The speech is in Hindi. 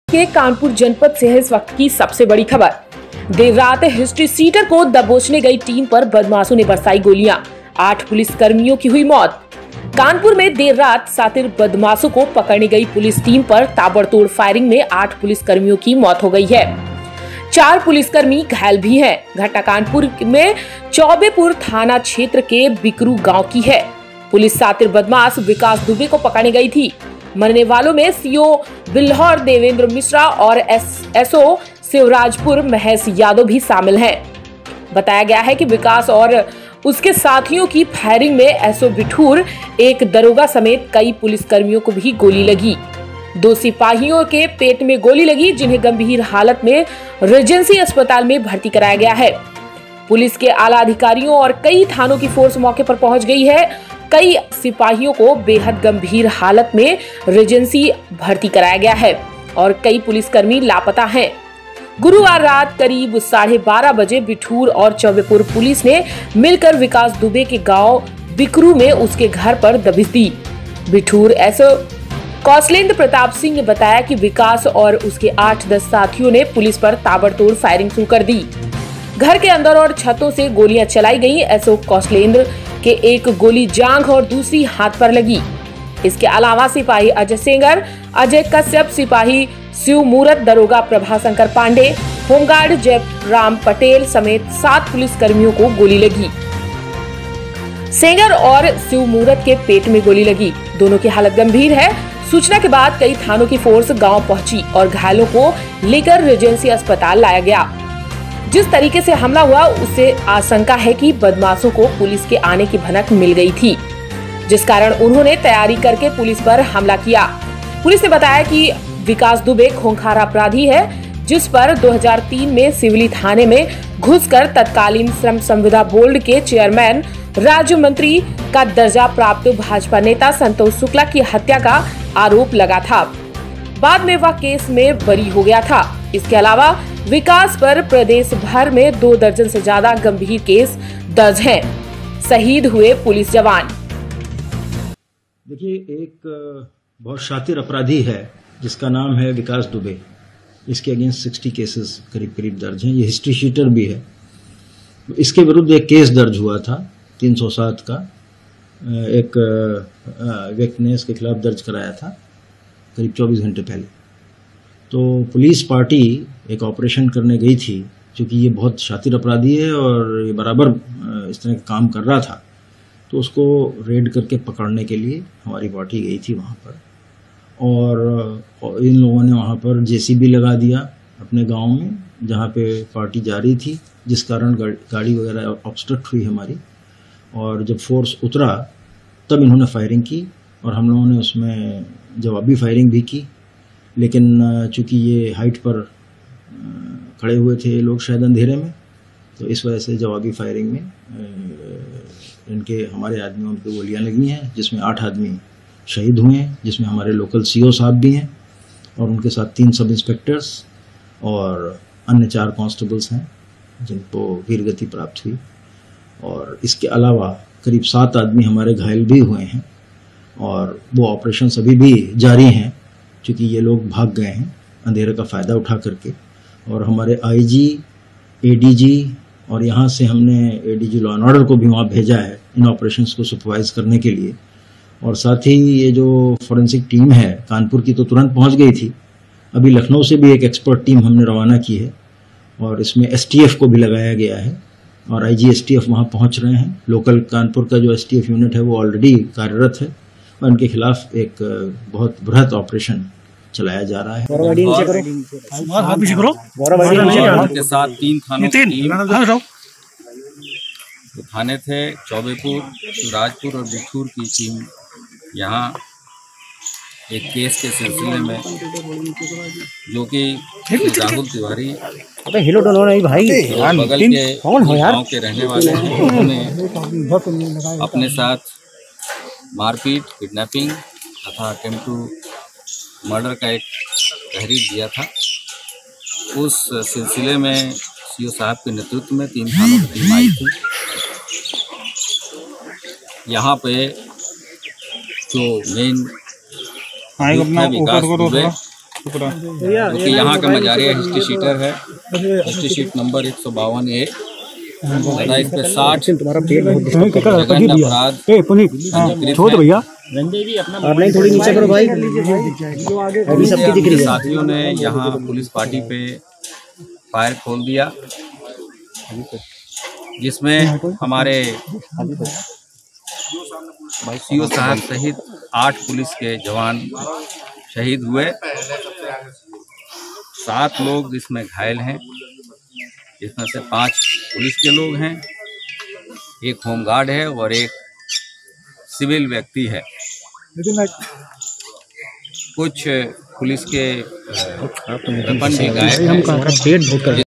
के कानपुर जनपद से है इस वक्त की सबसे बड़ी खबर। देर रात हिस्ट्री सीटर को दबोचने गई टीम पर बदमाशों ने बरसाई गोलियां, 8 पुलिस कर्मियों की हुई मौत। कानपुर में देर रात सातिर बदमाशों को पकड़ने गई पुलिस टीम पर ताबड़तोड़ फायरिंग में 8 पुलिस कर्मियों की मौत हो गई है। 4 पुलिसकर्मी घायल भी हैं। घटना कानपुर में चौबेपुर थाना क्षेत्र के बिकरू गांव की है। पुलिस सातिर बदमाश विकास दुबे को पकड़ने गई थी। मरने वालों में सीओ बिल्हौर देवेंद्र मिश्रा और एसओ शिवराजपुर महेश यादव भी शामिल हैं। बताया गया है कि विकास और उसके साथियों की फायरिंग में एसओ बिठूर, एक दरोगा समेत कई पुलिसकर्मियों को भी गोली लगी। 2 सिपाहियों के पेट में गोली लगी, जिन्हें गंभीर हालत में रेजेंसी अस्पताल में भर्ती कराया गया है। पुलिस के आला अधिकारियों और कई थानों की फोर्स मौके पर पहुंच गई है। कई सिपाहियों को बेहद गंभीर हालत में रेजेंसी भर्ती कराया गया है और कई पुलिसकर्मी लापता हैं। गुरुवार रात करीब 12:30 बजे बिठूर और चौबेपुर पुलिस ने मिलकर विकास दुबे के गांव बिकरू में उसके घर पर दबिश दी। बिठूर एसओ कौशलेंद्र प्रताप सिंह ने बताया कि विकास और उसके 8-10 साथियों ने पुलिस पर ताबड़तोड़ फायरिंग शुरू कर दी। घर के अंदर और छतों से गोलियां चलाई गईं। एसओ कौशलेंद्र के एक गोली जांघ और दूसरी हाथ पर लगी। इसके अलावा सिपाही अजय सेंगर, अजय कश्यप, सिपाही शिव मूरत, दरोगा प्रभाशंकर पांडे, होमगार्ड जयराम पटेल समेत 7 पुलिस कर्मियों को गोली लगी। सेंगर और शिव मूरत के पेट में गोली लगी। दोनों की हालत गंभीर है। सूचना के बाद कई थानों की फोर्स गांव पहुंची और घायलों को लेकर रेजेंसी अस्पताल लाया गया। जिस तरीके से हमला हुआ, उससे आशंका है कि बदमाशों को पुलिस के आने की भनक मिल गई थी, जिस कारण उन्होंने तैयारी करके पुलिस पर हमला किया। पुलिस ने बताया कि विकास दुबे खूंखार अपराधी है, जिस पर 2003 में सिवली थाने में घुसकर तत्कालीन श्रम संविदा बोर्ड के चेयरमैन, राज्य मंत्री का दर्जा प्राप्त भाजपा नेता संतोष शुक्ला की हत्या का आरोप लगा था। बाद में वह केस में बरी हो गया था। इसके अलावा विकास पर प्रदेश भर में 2 दर्जन से ज्यादा गंभीर केस दर्ज हैं। शहीद हुए पुलिस जवान। देखिए, एक बहुत शातिर अपराधी है जिसका नाम है विकास दुबे। इसके अगेंस्ट 60 केसेस करीब दर्ज हैं। ये हिस्ट्री शीटर भी है। इसके विरुद्ध एक केस दर्ज हुआ था 307 का। एक व्यक्ति ने इसके खिलाफ दर्ज कराया था करीब 24 घंटे पहले। तो पुलिस पार्टी एक ऑपरेशन करने गई थी। क्योंकि ये बहुत शातिर अपराधी है और ये बराबर इस तरह का काम कर रहा था, तो उसको रेड करके पकड़ने के लिए हमारी पार्टी गई थी वहाँ पर। और इन लोगों ने वहाँ पर जेसीबी लगा दिया अपने गांव में, जहाँ पे पार्टी जा रही थी, जिस कारण गाड़ी वगैरह ऑब्स्ट्रक्ट हुई हमारी। और जब फोर्स उतरा तब इन्होंने फायरिंग की और हम लोगों ने उसमें जवाबी फायरिंग भी की। लेकिन चूंकि ये हाइट पर खड़े हुए थे ये लोग, शायद अंधेरे में, तो इस वजह से जवाबी फायरिंग में हमारे आदमियों पे गोलियां लगी हैं, जिसमें 8 आदमी शहीद हुए हैं, जिसमें हमारे लोकल सीओ साहब भी हैं और उनके साथ 3 सब इंस्पेक्टर्स और अन्य 4 कांस्टेबल्स हैं जिनको वीरगति प्राप्त हुई। और इसके अलावा करीब 7 आदमी हमारे घायल भी हुए हैं और वो ऑपरेशन अभी भी जारी हैं, क्योंकि ये लोग भाग गए हैं अंधेरे का फ़ायदा उठा करके। और हमारे आईजी, एडीजी और यहाँ से हमने एडीजी लॉ एंड ऑर्डर को भी वहाँ भेजा है इन ऑपरेशंस को सुपरवाइज करने के लिए। और साथ ही ये जो फॉरेंसिक टीम है कानपुर की तो तुरंत पहुँच गई थी। अभी लखनऊ से भी एक एक्सपर्ट टीम हमने रवाना की है और इसमें एसटीएफ को भी लगाया गया है और आईजी एसटीएफ वहाँ पहुँच रहे हैं। लोकल कानपुर का जो एसटीएफ यूनिट है वो ऑलरेडी कार्यरत है और उनके खिलाफ एक बहुत बृहत ऑपरेशन चलाया जा रहा है। के साथ 3 थानों की टीम, थाने थे चौबेपुर, राजपुर और बिठूर की टीम यहाँ एक केस के सिलसिले में, जो कि राहुल तिवारी बगल के गाँव के रहने वाले हैं, उन्होंने अपने साथ मारपीट, किडनैपिंग तथा अटेम्प्ट टू मर्डर का एक तहरीर दिया था। उस सिलसिले में सीओ साहब के नेतृत्व में 3 थानों की टीम आई थी। यहाँ पे जो मेन विकास दुबे क्योंकि यहाँ का मजारिया हिस्ट्री शीटर है। हिस्ट्री शीट नंबर 152A तथा इस पे 60 जघन्य अपराध थोड़ी नीचे करो भाई, अभी सबकी दिख रही है। साथियों ने यहाँ पुलिस पार्टी पे फायर खोल दिया, जिसमें हमारे सीओ साहब सहित 8 पुलिस के जवान शहीद हुए। 7 लोग इसमें घायल हैं, जिसमें से 5 पुलिस के लोग हैं, 1 होमगार्ड है और 1 सिविल व्यक्ति है। कुछ पुलिस के वेपन भी गायब हैं।